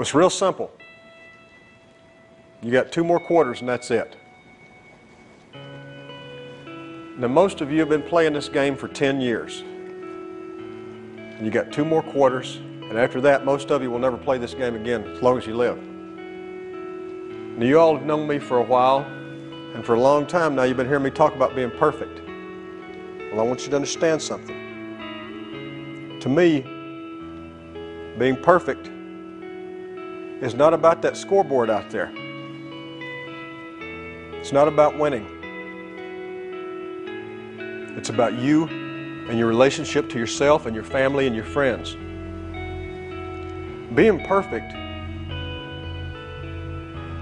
It's real simple. You got 2 more quarters and that's it. Now most of you have been playing this game for 10 years. And you got 2 more quarters, and after that most of you will never play this game again as long as you live. Now you all have known me for a while, and for a long time now you've been hearing me talk about being perfect. Well, I want you to understand something. To me, being perfect is not about that scoreboard out there. It's not about winning. It's about you and your relationship to yourself and your family and your friends. Being perfect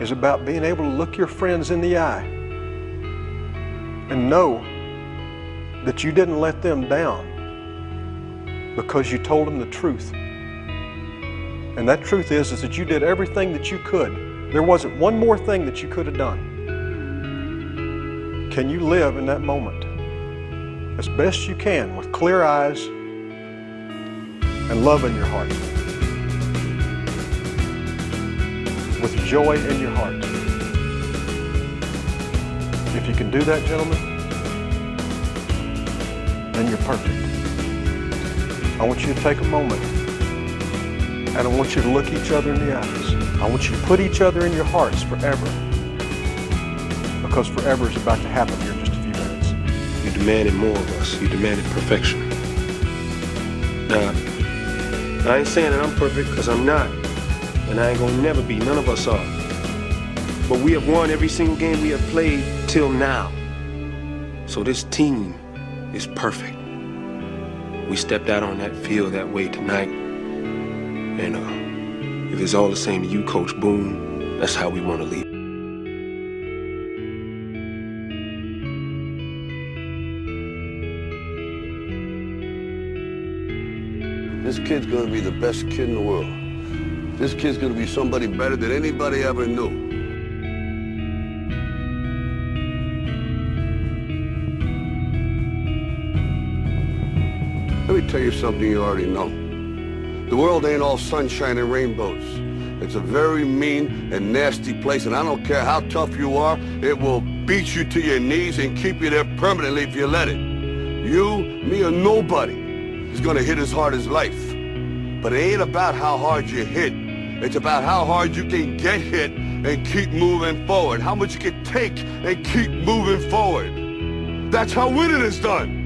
is about being able to look your friends in the eye and know that you didn't let them down because you told them the truth. And that truth is that you did everything that you could. There wasn't one more thing that you could have done. Can you live in that moment as best you can with clear eyes and love in your heart, with joy in your heart? If you can do that, gentlemen, then you're perfect. I want you to take a moment and I want you to look each other in the eyes. I want you to put each other in your hearts forever, because forever is about to happen here in just a few minutes. You demanded more of us. You demanded perfection. Now, I ain't saying that I'm perfect, because I'm not. And I ain't gonna never be. None of us are. But we have won every single game we have played till now. So this team is perfect. We stepped out on that field that way tonight. And if it's all the same to you, Coach Boone, that's how we want to leave. This kid's gonna be the best kid in the world. This kid's gonna be somebody better than anybody ever knew. Let me tell you something you already know. The world ain't all sunshine and rainbows. It's a very mean and nasty place, and I don't care how tough you are, it will beat you to your knees and keep you there permanently if you let it. You, me, or nobody is gonna hit as hard as life. But it ain't about how hard you hit. It's about how hard you can get hit and keep moving forward. How much you can take and keep moving forward. That's how winning is done.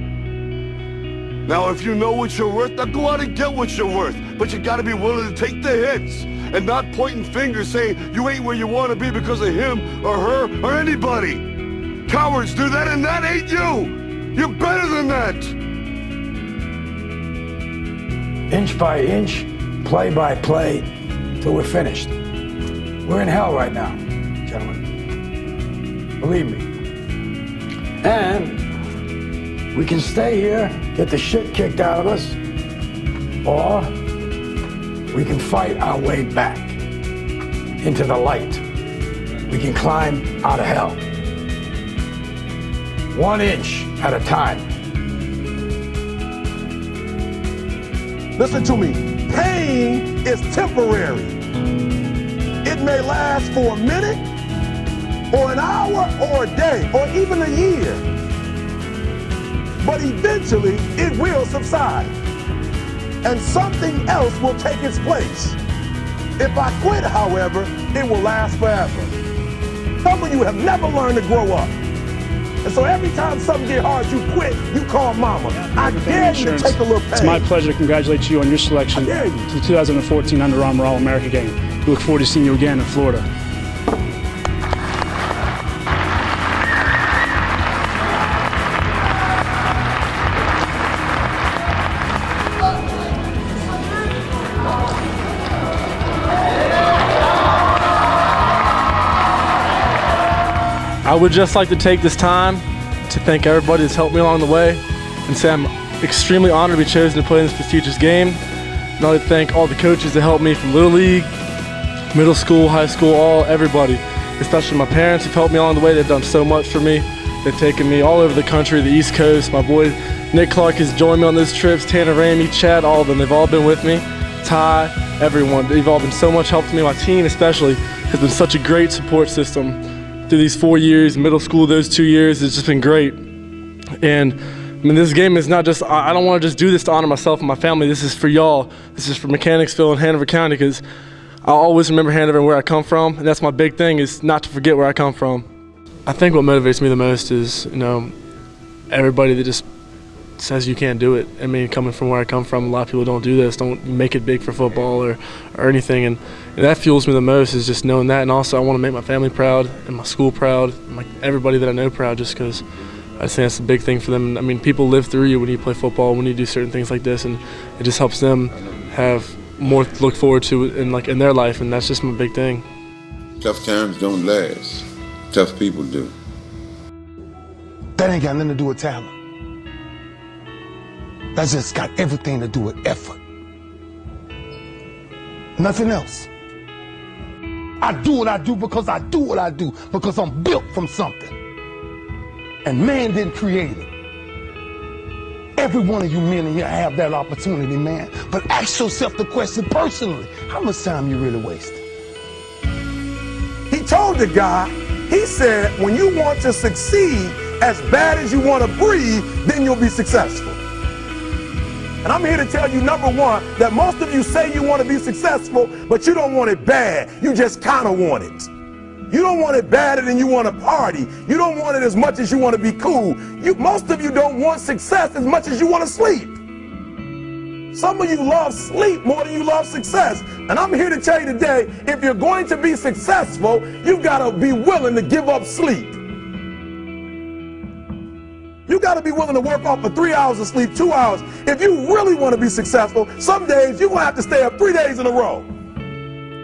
Now, if you know what you're worth, now go out and get what you're worth. But you gotta be willing to take the hits and not pointing fingers saying you ain't where you wanna be because of him or her or anybody. Cowards do that, and that ain't you. You're better than that. Inch by inch, play by play, till we're finished. We're in hell right now, gentlemen. Believe me. And we can stay here, get the shit kicked out of us, or we can fight our way back into the light. We can climb out of hell. 1 inch at a time. Listen to me, pain is temporary. It may last for a minute, or an hour, or a day, or even a year. But eventually, it will subside, and something else will take its place. If I quit, however, it will last forever. Some of you have never learned to grow up. And so every time something gets hard, you quit, you call mama. I dare you to take a little pain. It's my pleasure to congratulate you on your selection to the 2014 Under Armour All-America game. We look forward to seeing you again in Florida. I would just like to take this time to thank everybody that's helped me along the way and say I'm extremely honored to be chosen to play in this prestigious game. And I'd like to thank all the coaches that helped me from Little League, middle school, high school, everybody, especially my parents who've helped me along the way. They've done so much for me. They've taken me all over the country, the East Coast. My boy Nick Clark has joined me on those trips, Tanner Ramey, Chad, all of them. They've all been with me. Ty, everyone. They've all been so much help to me. My team especially has been such a great support system through these 4 years. Middle school, those 2 years, it's just been great. And I mean, this game is not just, I don't want to just do this to honor myself and my family. This is for y'all. This is for Mechanicsville and Hanover County, because I'll always remember Hanover and where I come from, and that's my big thing, is not to forget where I come from. I think what motivates me the most is, you know, everybody that just says you can't do it. I mean, coming from where I come from, a lot of people don't do this, don't make it big for football or anything, and that fuels me the most, is just knowing that. And also I want to make my family proud and my school proud, and everybody that I know proud, just because I think that's a big thing for them. I mean, people live through you when you play football, when you do certain things like this, and it just helps them have more to look forward to in their life, and that's just my big thing. Tough times don't last. Tough people do. That ain't got nothing to do with talent. That's just got everything to do with effort. Nothing else. I do what I do because I do what I do, because I'm built from something. And man didn't create it. Every one of you men in here have that opportunity, man. But ask yourself the question personally, how much time you really wasting? He told the guy, he said, when you want to succeed as bad as you want to breathe, then you'll be successful. And I'm here to tell you, number one, that most of you say you want to be successful, but you don't want it bad. You just kind of want it. You don't want it badder than you want to party. You don't want it as much as you want to be cool. Most of you don't want success as much as you want to sleep. Some of you love sleep more than you love success. And I'm here to tell you today, if you're going to be successful, you've got to be willing to give up sleep. You got to be willing to work off for 3 hours of sleep, 2 hours. If you really want to be successful, some days you're going to have to stay up 3 days in a row.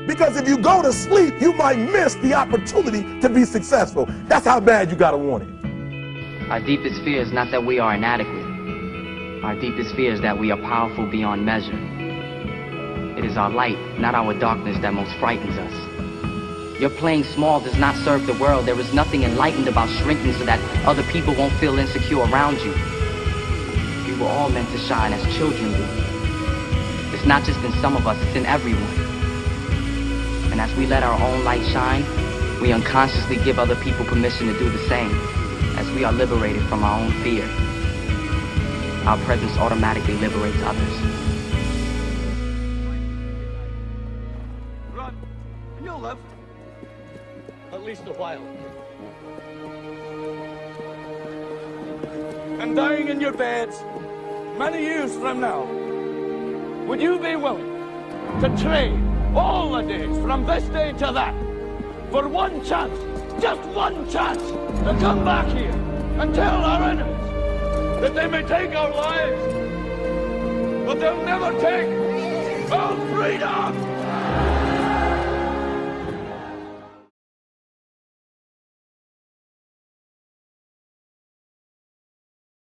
Because if you go to sleep, you might miss the opportunity to be successful. That's how bad you got to want it. Our deepest fear is not that we are inadequate. Our deepest fear is that we are powerful beyond measure. It is our light, not our darkness, that most frightens us. Your playing small does not serve the world. There is nothing enlightened about shrinking so that other people won't feel insecure around you. We were all meant to shine as children do. It's not just in some of us, it's in everyone. And as we let our own light shine, we unconsciously give other people permission to do the same. As we are liberated from our own fear, our presence automatically liberates others. Run, and you'll live. At least a while. And dying in your beds, many years from now, would you be willing to trade all the days from this day to that for one chance, just one chance, to come back here and tell our enemies that they may take our lives, but they'll never take our freedom?